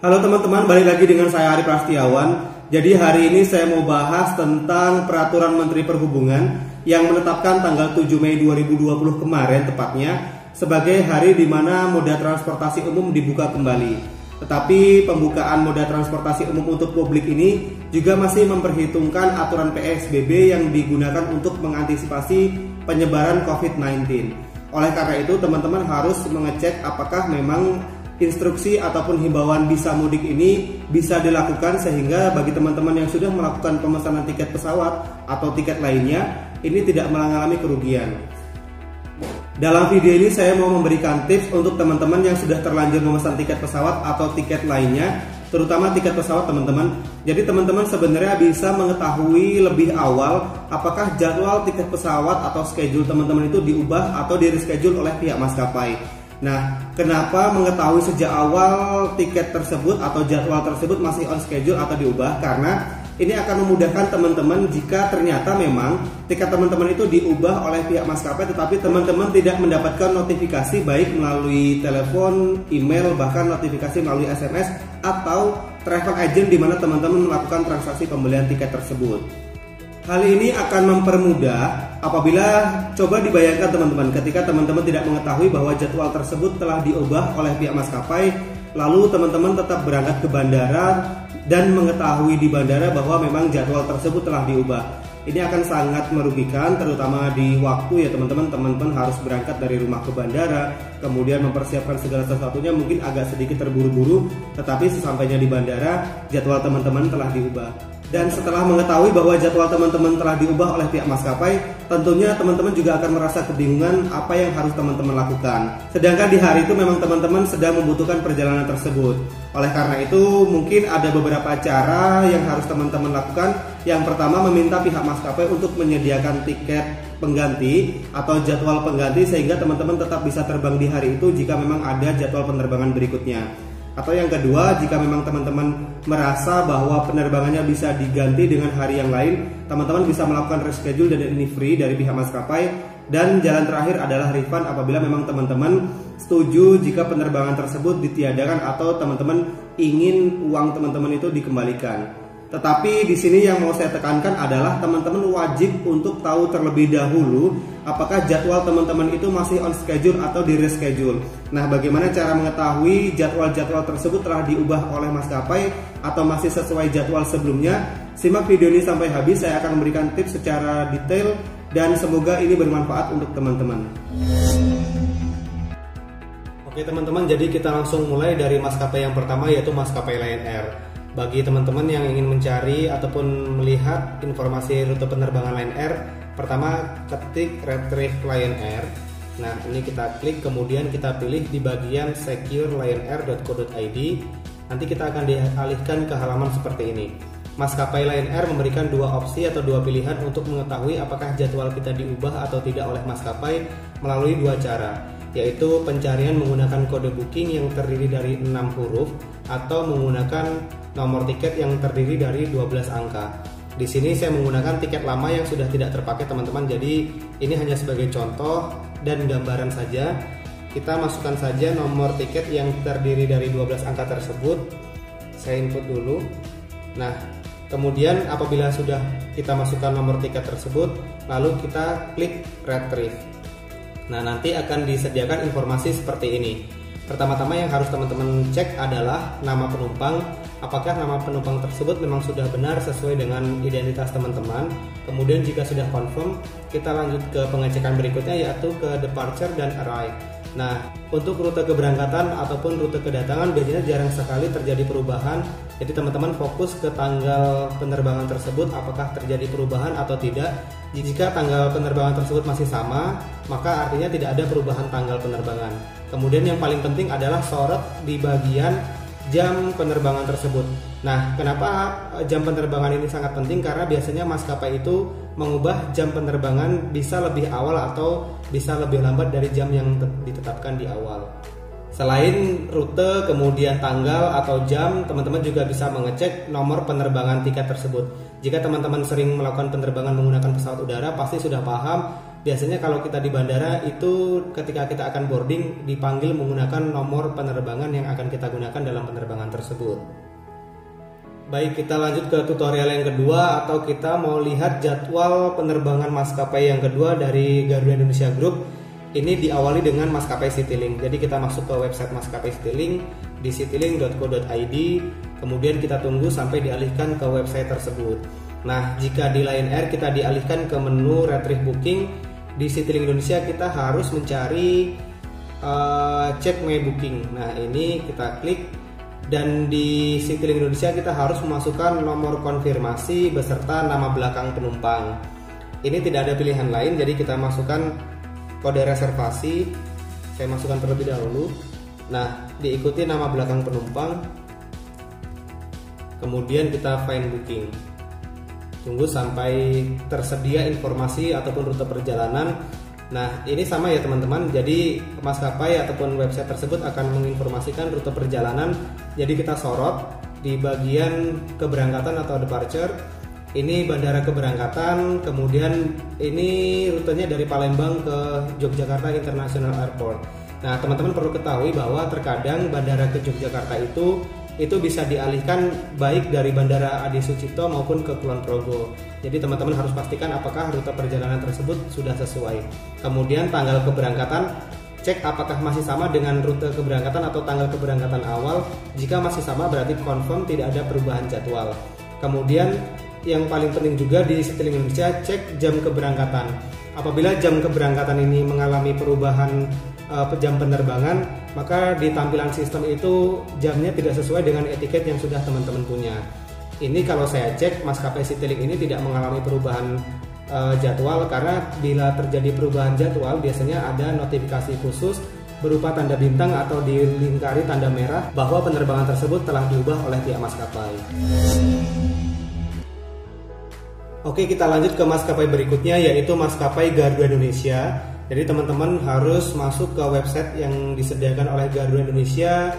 Halo teman-teman, balik lagi dengan saya Ari Prastiawan. Jadi hari ini saya mau bahas tentang Peraturan Menteri Perhubungan yang menetapkan tanggal 7 Mei 2020 kemarin tepatnya sebagai hari di mana moda transportasi umum dibuka kembali. Tetapi pembukaan moda transportasi umum untuk publik ini juga masih memperhitungkan aturan PSBB yang digunakan untuk mengantisipasi penyebaran COVID-19. Oleh karena itu teman-teman harus mengecek apakah memang instruksi ataupun himbauan bisa mudik ini bisa dilakukan, sehingga bagi teman-teman yang sudah melakukan pemesanan tiket pesawat atau tiket lainnya ini tidak mengalami kerugian. Dalam video ini saya mau memberikan tips untuk teman-teman yang sudah terlanjur memesan tiket pesawat atau tiket lainnya, terutama tiket pesawat teman-teman. Jadi teman-teman sebenarnya bisa mengetahui lebih awal apakah jadwal tiket pesawat atau schedule teman-teman itu diubah atau di-reschedule oleh pihak maskapai. Nah, kenapa mengetahui sejak awal tiket tersebut atau jadwal tersebut masih on schedule atau diubah? Karena ini akan memudahkan teman-teman jika ternyata memang tiket teman-teman itu diubah oleh pihak maskapai, tetapi teman-teman tidak mendapatkan notifikasi baik melalui telepon, email, bahkan notifikasi melalui SMS atau travel agent di mana teman-teman melakukan transaksi pembelian tiket tersebut. Hal ini akan mempermudah apabila coba dibayangkan teman-teman ketika teman-teman tidak mengetahui bahwa jadwal tersebut telah diubah oleh pihak maskapai, lalu teman-teman tetap berangkat ke bandara dan mengetahui di bandara bahwa memang jadwal tersebut telah diubah. Ini akan sangat merugikan, terutama di waktu ya teman-teman. Teman-teman harus berangkat dari rumah ke bandara, kemudian mempersiapkan segala sesuatunya mungkin agak sedikit terburu-buru, tetapi sesampainya di bandara jadwal teman-teman telah diubah. Dan setelah mengetahui bahwa jadwal teman-teman telah diubah oleh pihak maskapai, tentunya teman-teman juga akan merasa kebingungan apa yang harus teman-teman lakukan. Sedangkan di hari itu memang teman-teman sedang membutuhkan perjalanan tersebut. Oleh karena itu mungkin ada beberapa cara yang harus teman-teman lakukan. Yang pertama, meminta pihak maskapai untuk menyediakan tiket pengganti atau jadwal pengganti sehingga teman-teman tetap bisa terbang di hari itu jika memang ada jadwal penerbangan berikutnya. Atau yang kedua, jika memang teman-teman merasa bahwa penerbangannya bisa diganti dengan hari yang lain, teman-teman bisa melakukan reschedule dan ini free dari pihak maskapai. Dan jalan terakhir adalah refund apabila memang teman-teman setuju jika penerbangan tersebut ditiadakan atau teman-teman ingin uang teman-teman itu dikembalikan. Tetapi di sini yang mau saya tekankan adalah teman-teman wajib untuk tahu terlebih dahulu apakah jadwal teman-teman itu masih on schedule atau di reschedule. Nah, bagaimana cara mengetahui jadwal-jadwal tersebut telah diubah oleh maskapai atau masih sesuai jadwal sebelumnya? Simak video ini sampai habis, saya akan memberikan tips secara detail dan semoga ini bermanfaat untuk teman-teman. Oke teman-teman, jadi kita langsung mulai dari maskapai yang pertama, yaitu maskapai Lion Air. Bagi teman-teman yang ingin mencari ataupun melihat informasi rute penerbangan Lion Air, pertama ketik Retrieve Lion Air. Nah, ini kita klik, kemudian kita pilih di bagian securelionair.co.id. Nanti kita akan dialihkan ke halaman seperti ini. Maskapai Lion Air memberikan dua opsi atau dua pilihan untuk mengetahui apakah jadwal kita diubah atau tidak oleh maskapai melalui dua cara, yaitu pencarian menggunakan kode booking yang terdiri dari 6 huruf atau menggunakan nomor tiket yang terdiri dari 12 angka. Di sini saya menggunakan tiket lama yang sudah tidak terpakai teman-teman. Jadi ini hanya sebagai contoh dan gambaran saja. Kita masukkan saja nomor tiket yang terdiri dari 12 angka tersebut. Saya input dulu. Nah, kemudian apabila sudah kita masukkan nomor tiket tersebut, lalu kita klik Retrieve. Nah, nanti akan disediakan informasi seperti ini. Pertama-tama yang harus teman-teman cek adalah nama penumpang. Apakah nama penumpang tersebut memang sudah benar sesuai dengan identitas teman-teman. Kemudian jika sudah confirm, kita lanjut ke pengecekan berikutnya, yaitu ke departure dan arrive. Nah, untuk rute keberangkatan ataupun rute kedatangan biasanya jarang sekali terjadi perubahan. Jadi teman-teman fokus ke tanggal penerbangan tersebut, apakah terjadi perubahan atau tidak. Jika tanggal penerbangan tersebut masih sama, maka artinya tidak ada perubahan tanggal penerbangan. Kemudian yang paling penting adalah sorot di bagian jam penerbangan tersebut. Nah, kenapa jam penerbangan ini sangat penting? Karena biasanya maskapai itu mengubah jam penerbangan bisa lebih awal atau bisa lebih lambat dari jam yang ditetapkan di awal. Selain rute, kemudian tanggal atau jam, teman-teman juga bisa mengecek nomor penerbangan tiket tersebut. Jika teman-teman sering melakukan penerbangan menggunakan pesawat udara, pasti sudah paham biasanya kalau kita di bandara itu ketika kita akan boarding dipanggil menggunakan nomor penerbangan yang akan kita gunakan dalam penerbangan tersebut. Baik, kita lanjut ke tutorial yang kedua, atau kita mau lihat jadwal penerbangan maskapai yang kedua dari Garuda Indonesia Group. Ini diawali dengan maskapai Citylink. Jadi kita masuk ke website maskapai Citylink di citylink.co.id, kemudian kita tunggu sampai dialihkan ke website tersebut. Nah, jika di Lion Air kita dialihkan ke menu retrieve booking, di Citylink Indonesia kita harus mencari check my booking. Nah, ini kita klik, dan di Citylink Indonesia kita harus memasukkan nomor konfirmasi beserta nama belakang penumpang. Ini tidak ada pilihan lain, jadi kita masukkan kode reservasi. Saya masukkan terlebih dahulu. Nah, diikuti nama belakang penumpang, kemudian kita find booking. Tunggu sampai tersedia informasi ataupun rute perjalanan. Nah, ini sama ya teman-teman. Jadi maskapai ataupun website tersebut akan menginformasikan rute perjalanan. Jadi kita sorot di bagian keberangkatan atau departure. Ini bandara keberangkatan, kemudian ini rutenya dari Palembang ke Yogyakarta International Airport. Nah, teman-teman perlu ketahui bahwa terkadang bandara ke Yogyakarta itu bisa dialihkan baik dari Bandara Adi Sucipto maupun ke Kulon Progo. Jadi teman-teman harus pastikan apakah rute perjalanan tersebut sudah sesuai. Kemudian tanggal keberangkatan, cek apakah masih sama dengan rute keberangkatan atau tanggal keberangkatan awal. Jika masih sama berarti confirm tidak ada perubahan jadwal. Kemudian yang paling penting juga di Citylink Indonesia, cek jam keberangkatan. Apabila jam keberangkatan ini mengalami perubahan jam penerbangan, maka di tampilan sistem itu jamnya tidak sesuai dengan etiket yang sudah teman-teman punya. Ini kalau saya cek, maskapai Citylink ini tidak mengalami perubahan jadwal, karena bila terjadi perubahan jadwal biasanya ada notifikasi khusus berupa tanda bintang atau dilingkari tanda merah bahwa penerbangan tersebut telah diubah oleh pihak maskapai. Oke, kita lanjut ke maskapai berikutnya, yaitu maskapai Garuda Indonesia. Jadi teman-teman harus masuk ke website yang disediakan oleh Garuda Indonesia.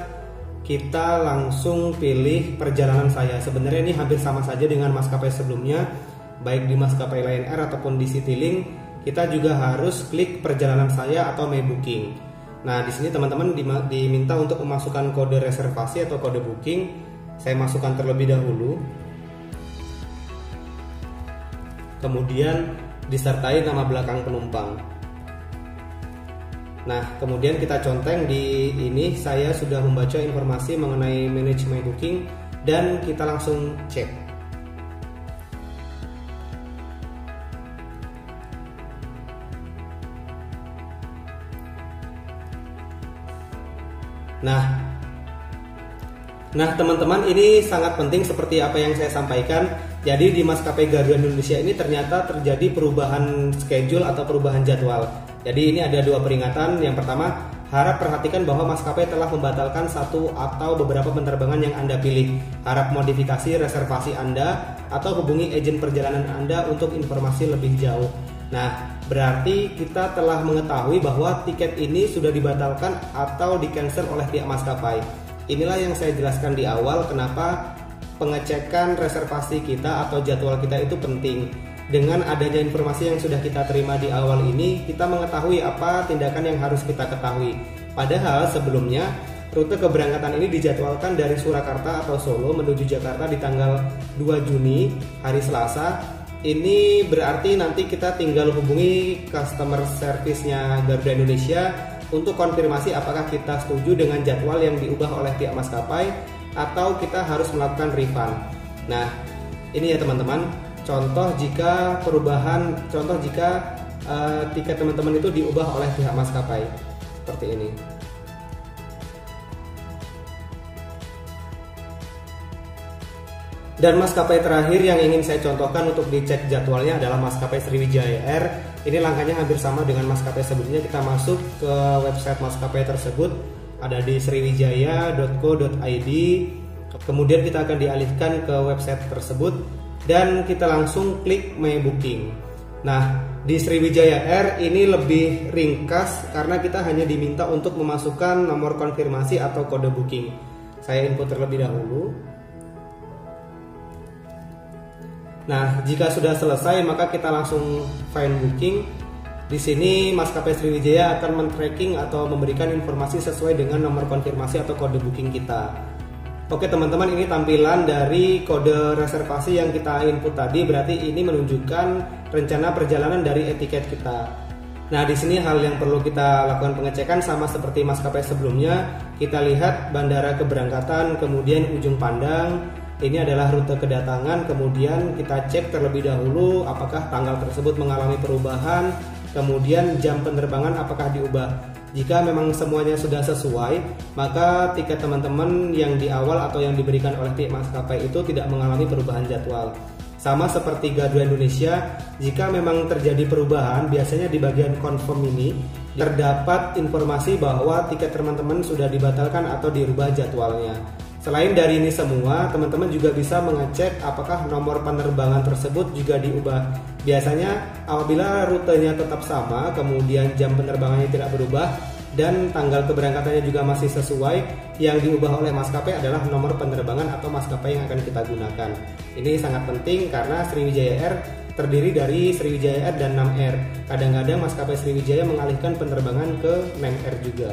Kita langsung pilih perjalanan saya. Sebenarnya ini hampir sama saja dengan maskapai sebelumnya, baik di maskapai Lion Air ataupun di Citylink. Kita juga harus klik perjalanan saya atau my booking. Nah, di sini teman-teman diminta untuk memasukkan kode reservasi atau kode booking. Saya masukkan terlebih dahulu. Kemudian disertai nama belakang penumpang. Nah, kemudian kita conteng di ini, saya sudah membaca informasi mengenai manage my booking, dan kita langsung cek. Nah teman-teman, ini sangat penting seperti apa yang saya sampaikan. Jadi di maskapai Garuda Indonesia ini ternyata terjadi perubahan schedule atau perubahan jadwal. Jadi ini ada dua peringatan. Yang pertama, harap perhatikan bahwa maskapai telah membatalkan satu atau beberapa penerbangan yang Anda pilih. Harap modifikasi reservasi Anda atau hubungi agen perjalanan Anda untuk informasi lebih jauh. Nah, berarti kita telah mengetahui bahwa tiket ini sudah dibatalkan atau di-cancel oleh pihak maskapai. Inilah yang saya jelaskan di awal kenapa pengecekan reservasi kita atau jadwal kita itu penting. Dengan adanya informasi yang sudah kita terima di awal ini, kita mengetahui apa tindakan yang harus kita ketahui. Padahal sebelumnya, rute keberangkatan ini dijadwalkan dari Surakarta atau Solo menuju Jakarta di tanggal 2 Juni, hari Selasa. Ini berarti nanti kita tinggal hubungi customer service-nya Garuda Indonesia untuk konfirmasi apakah kita setuju dengan jadwal yang diubah oleh pihak maskapai atau kita harus melakukan refund. Nah, ini ya teman-teman, contoh jika tiket teman-teman itu diubah oleh pihak maskapai seperti ini. Dan maskapai terakhir yang ingin saya contohkan untuk dicek jadwalnya adalah maskapai Sriwijaya Air. Ini langkahnya hampir sama dengan maskapai sebelumnya. Kita masuk ke website maskapai tersebut, ada di sriwijaya.co.id. Kemudian kita akan dialihkan ke website tersebut dan kita langsung klik my booking. Nah, di Sriwijaya Air ini lebih ringkas karena kita hanya diminta untuk memasukkan nomor konfirmasi atau kode booking. Saya input terlebih dahulu. Nah, jika sudah selesai maka kita langsung find booking. Di sini Maskapai Sriwijaya akan men-tracking atau memberikan informasi sesuai dengan nomor konfirmasi atau kode booking kita. Oke teman-teman, ini tampilan dari kode reservasi yang kita input tadi, berarti ini menunjukkan rencana perjalanan dari etiket kita. Nah, di sini hal yang perlu kita lakukan pengecekan sama seperti maskapai sebelumnya. Kita lihat bandara keberangkatan, kemudian ujung pandang. Ini adalah rute kedatangan, kemudian kita cek terlebih dahulu apakah tanggal tersebut mengalami perubahan, kemudian jam penerbangan apakah diubah. Jika memang semuanya sudah sesuai, maka tiket teman-teman yang di awal atau yang diberikan oleh pihak maskapai itu tidak mengalami perubahan jadwal. Sama seperti Garuda Indonesia, jika memang terjadi perubahan, biasanya di bagian confirm ini terdapat informasi bahwa tiket teman-teman sudah dibatalkan atau dirubah jadwalnya. Selain dari ini semua, teman-teman juga bisa mengecek apakah nomor penerbangan tersebut juga diubah. Biasanya apabila rutenya tetap sama, kemudian jam penerbangannya tidak berubah, dan tanggal keberangkatannya juga masih sesuai, yang diubah oleh maskapai adalah nomor penerbangan atau maskapai yang akan kita gunakan. Ini sangat penting karena Sriwijaya Air terdiri dari Sriwijaya Air dan Nam Air. Kadang-kadang maskapai Sriwijaya mengalihkan penerbangan ke Nam Air juga.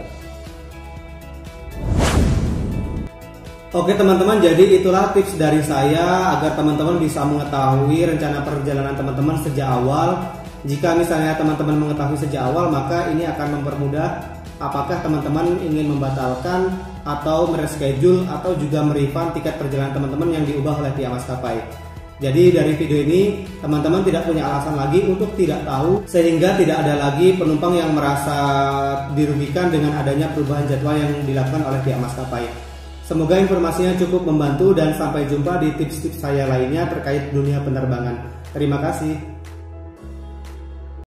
Oke teman-teman, jadi itulah tips dari saya agar teman-teman bisa mengetahui rencana perjalanan teman-teman sejak awal. Jika misalnya teman-teman mengetahui sejak awal, maka ini akan mempermudah apakah teman-teman ingin membatalkan atau mereschedule atau juga merefund tiket perjalanan teman-teman yang diubah oleh pihak maskapai. Jadi dari video ini teman-teman tidak punya alasan lagi untuk tidak tahu, sehingga tidak ada lagi penumpang yang merasa dirugikan dengan adanya perubahan jadwal yang dilakukan oleh pihak maskapai. Semoga informasinya cukup membantu dan sampai jumpa di tips-tips saya lainnya terkait dunia penerbangan. Terima kasih.